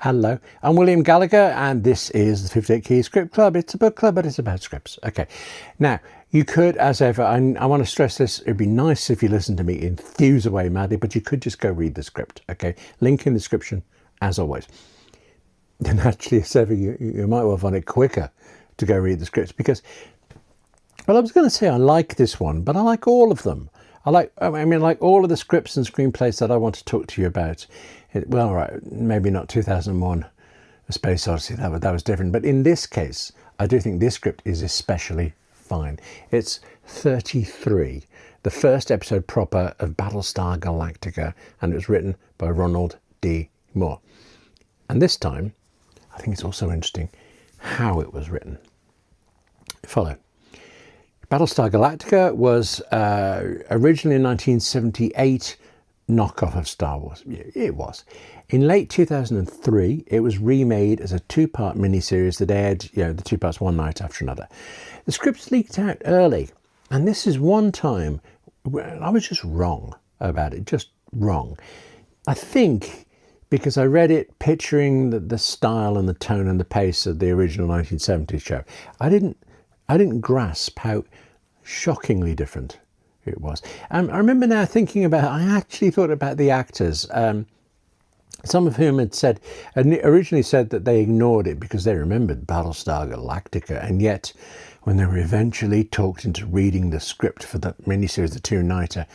Hello, I'm William Gallagher, and this is the 58 Key Script Club. It's a book club, but it's about scripts. Okay, now you could, as ever, I want to stress this, it'd be nice if you listened to me enthuse away madly, but you could just go read the script. Okay, link in the description, as always. And actually, as ever, you might well find it quicker to go read the scripts because, well, I was going to say I like this one, but I like all of them. I like all of the scripts and screenplays that I want to talk to you about. Well, right, maybe not 2001, A Space Odyssey, that was different. But in this case, I do think this script is especially fine. It's 33, the first episode proper of Battlestar Galactica, and it was written by Ronald D. Moore. And this time, I think it's also interesting how it was written. Follow. Battlestar Galactica was originally in 1978, knockoff of Star Wars. It was. In late 2003, it was remade as a two-part miniseries that aired, the two parts one night after another. The scripts leaked out early, and this is one time where I was just wrong about it, just wrong. I think because I read it picturing the style and the tone and the pace of the original 1970s show. I didn't grasp how shockingly different it was. I remember now thinking about, I actually thought about the actors, some of whom had originally said that they ignored it because they remembered Battlestar Galactica, and yet when they were eventually talked into reading the script for the miniseries, the two-nighter,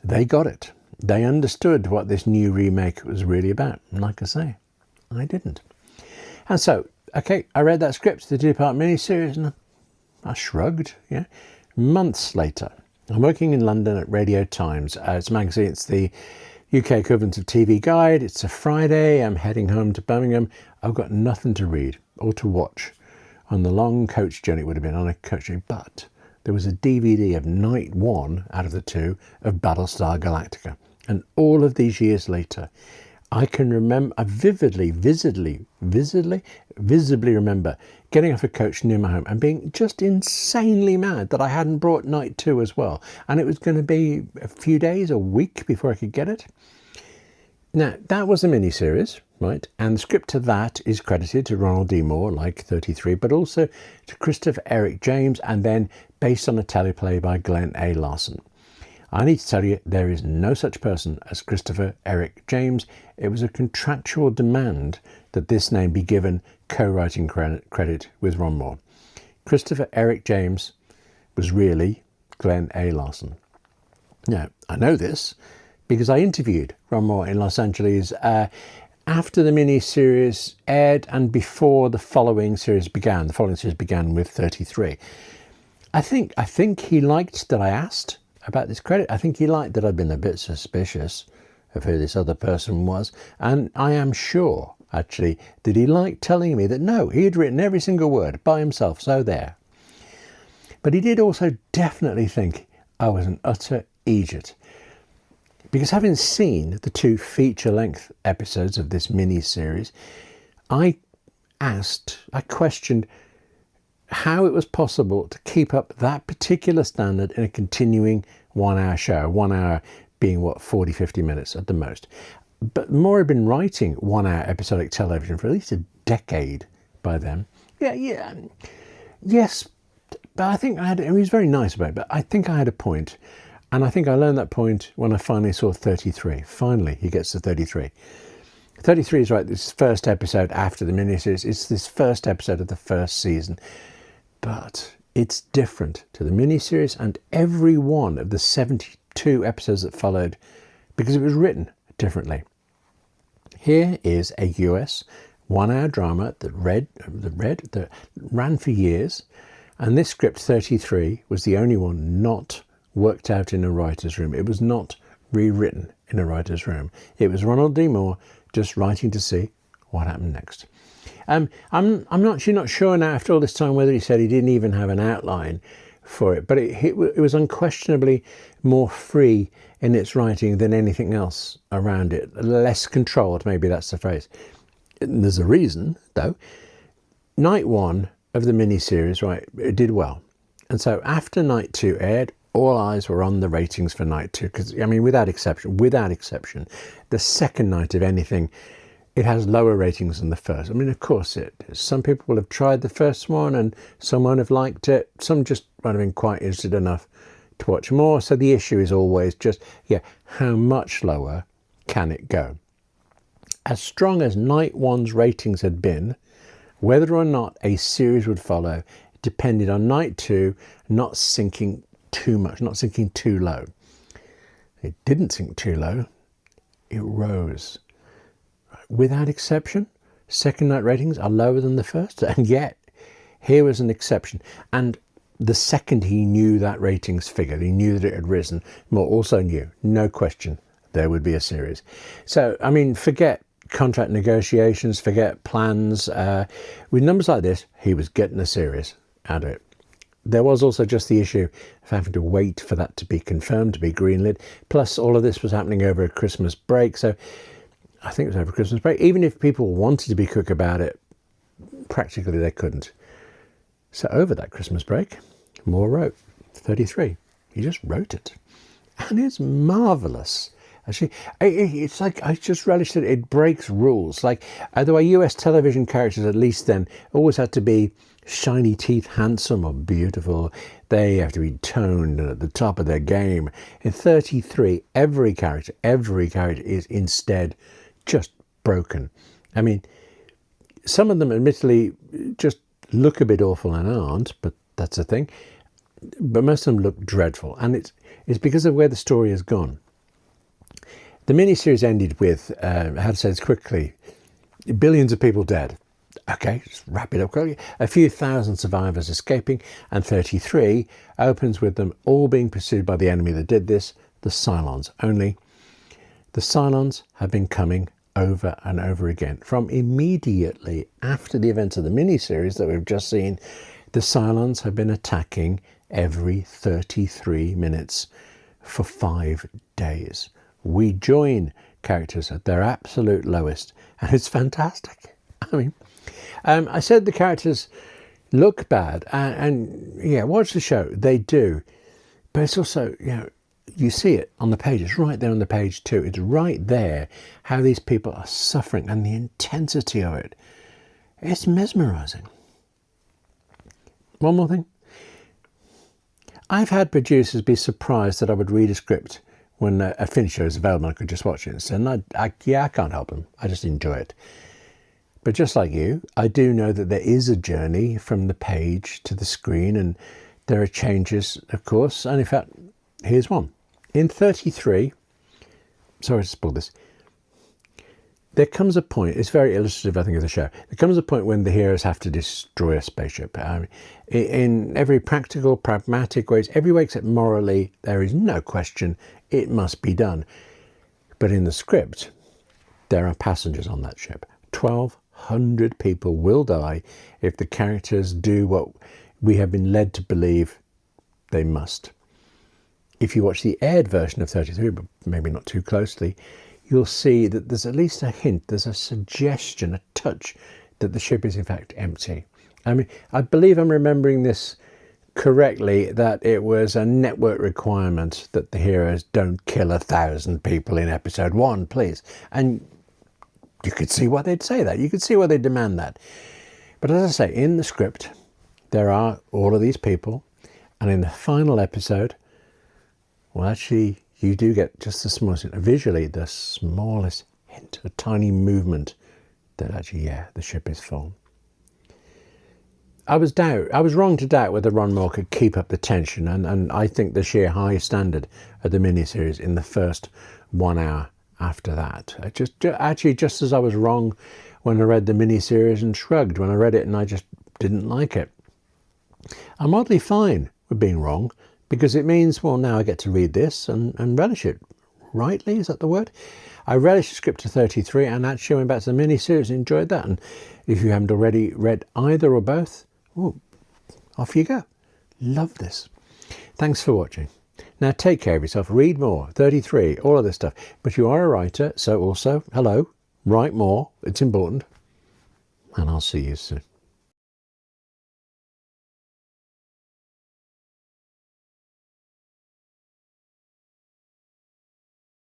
they got it. They understood what this new remake was really about. And like I say, I didn't. And so, okay, I read that script, the two-part miniseries, and I shrugged, Months later, I'm working in London at Radio Times. It's a magazine, it's the UK equivalent of TV Guide. It's a Friday, I'm heading home to Birmingham. I've got nothing to read or to watch on the long coach journey. It would have been on a coach journey, but there was a DVD of night one out of the two of Battlestar Galactica. And all of these years later, I can remember, I visibly remember getting off a coach near my home and being just insanely mad that I hadn't brought night two as well. And it was going to be a few days, a week before I could get it. Now, that was a miniseries, right? And the script to that is credited to Ronald D. Moore, like 33, but also to Christopher Eric James, and then based on a teleplay by Glenn A. Larson. I need to tell you, there is no such person as Christopher Eric James. It was a contractual demand that this name be given co-writing credit with Ron Moore. Christopher Eric James was really Glenn A. Larson. Now, I know this because I interviewed Ron Moore in Los Angeles after the mini-series aired and before the following series began. The following series began with 33. I think he liked that I asked about this credit. I think he liked that I'd been a bit suspicious of who this other person was, and I am sure actually that he liked telling me that no, he had written every single word by himself, so there. But he did also definitely think I was an utter idiot, because having seen the two feature-length episodes of this mini-series, I questioned how it was possible to keep up that particular standard in a continuing 1 hour show, 1 hour being 40, 50 minutes at the most. But Moore had been writing 1 hour episodic television for at least a decade by then. Yes, but I think he was very nice about it, but I think I had a point. And I think I learned that point when I finally saw 33. Finally, he gets to 33. 33 is right, this first episode after the miniseries. It's this first episode of the first season. But it's different to the miniseries and every one of the 72 episodes that followed because it was written differently. Here is a US 1 hour drama that ran for years, and this script 33 was the only one not worked out in a writer's room. It was not rewritten in a writer's room. It was Ronald D. Moore just writing to see what happened next. I'm actually not sure now after all this time whether he said he didn't even have an outline for it, but it was unquestionably more free in its writing than anything else around it. Less controlled, maybe that's the phrase. And there's a reason, though. Night one of the miniseries, right, it did well. And so after night two aired, all eyes were on the ratings for night two, because, I mean, without exception, the second night of anything it has lower ratings than the first. I mean, of course it is. Some people will have tried the first one and some won't have liked it. Some just won't have been quite interested enough to watch more. So the issue is always just, how much lower can it go? As strong as Night One's ratings had been, whether or not a series would follow depended on Night Two not sinking too much, not sinking too low. It didn't sink too low. It rose. Without exception, second night ratings are lower than the first, and yet here was an exception. And the second he knew that ratings figure, he knew that it had risen, Moore also knew, no question, there would be a series. So, I mean, forget contract negotiations, forget plans. With numbers like this, he was getting a series out of it. There was also just the issue of having to wait for that to be confirmed, to be greenlit. Plus, all of this was happening over a Christmas break. So I think it was over Christmas break. Even if people wanted to be quick about it, practically they couldn't. So over that Christmas break, Moore wrote 33. He just wrote it. And it's marvellous. Actually, it's like, I just relished it. It breaks rules. Like, the way US television characters, at least then, always had to be shiny teeth, handsome or beautiful. They have to be toned and at the top of their game. In 33, every character is instead just broken. I mean, some of them admittedly just look a bit awful and aren't, but that's a thing. But most of them look dreadful. And it's because of where the story has gone. The miniseries ended with, how to say this quickly, billions of people dead. Okay, just wrap it up quickly. A few thousand survivors escaping, and 33 opens with them all being pursued by the enemy that did this, the Cylons. Only the Cylons have been coming over and over again. From immediately after the events of the miniseries that we've just seen, the Cylons have been attacking every 33 minutes for 5 days. We join characters at their absolute lowest, and it's fantastic. I mean, I said the characters look bad, and yeah, watch the show. They do, but it's also, you see it on the page. It's right there on the page too. It's right there how these people are suffering and the intensity of it. It's mesmerising. One more thing. I've had producers be surprised that I would read a script when a finished show is available and I could just watch it. And I can't help them. I just enjoy it. But just like you, I do know that there is a journey from the page to the screen, and there are changes, of course. And in fact, here's one. In 33, sorry to spoil this, there comes a point, it's very illustrative, I think, of the show. There comes a point when the heroes have to destroy a spaceship. In every practical, pragmatic ways, every way except morally, there is no question it must be done. But in the script, there are passengers on that ship. 1,200 people will die if the characters do what we have been led to believe they must. If you watch the aired version of 33, but maybe not too closely, you'll see that there's at least a hint, there's a suggestion, a touch that the ship is in fact empty. I mean, I believe I'm remembering this correctly, that it was a network requirement that the heroes don't kill 1,000 people in episode 1, please. And you could see why they'd say that. You could see why they'd demand that. But as I say, in the script, there are all of these people. And in the final episode, well, actually, you do get just the smallest hint, visually the smallest hint, a tiny movement that actually, the ship is full. I was wrong to doubt whether Ron Moore could keep up the tension, and I think the sheer high standard of the miniseries in the first 1 hour after that. Just as I was wrong when I read the miniseries and shrugged when I read it and I just didn't like it. I'm oddly fine with being wrong, because it means, well, now I get to read this and relish it. Rightly, is that the word? I relished the script to 33, and actually went back to the miniseries and enjoyed that. And if you haven't already read either or both, off you go. Love this. Thanks for watching. Now take care of yourself. Read more. 33, all of this stuff. But you are a writer, so also, hello, write more. It's important. And I'll see you soon.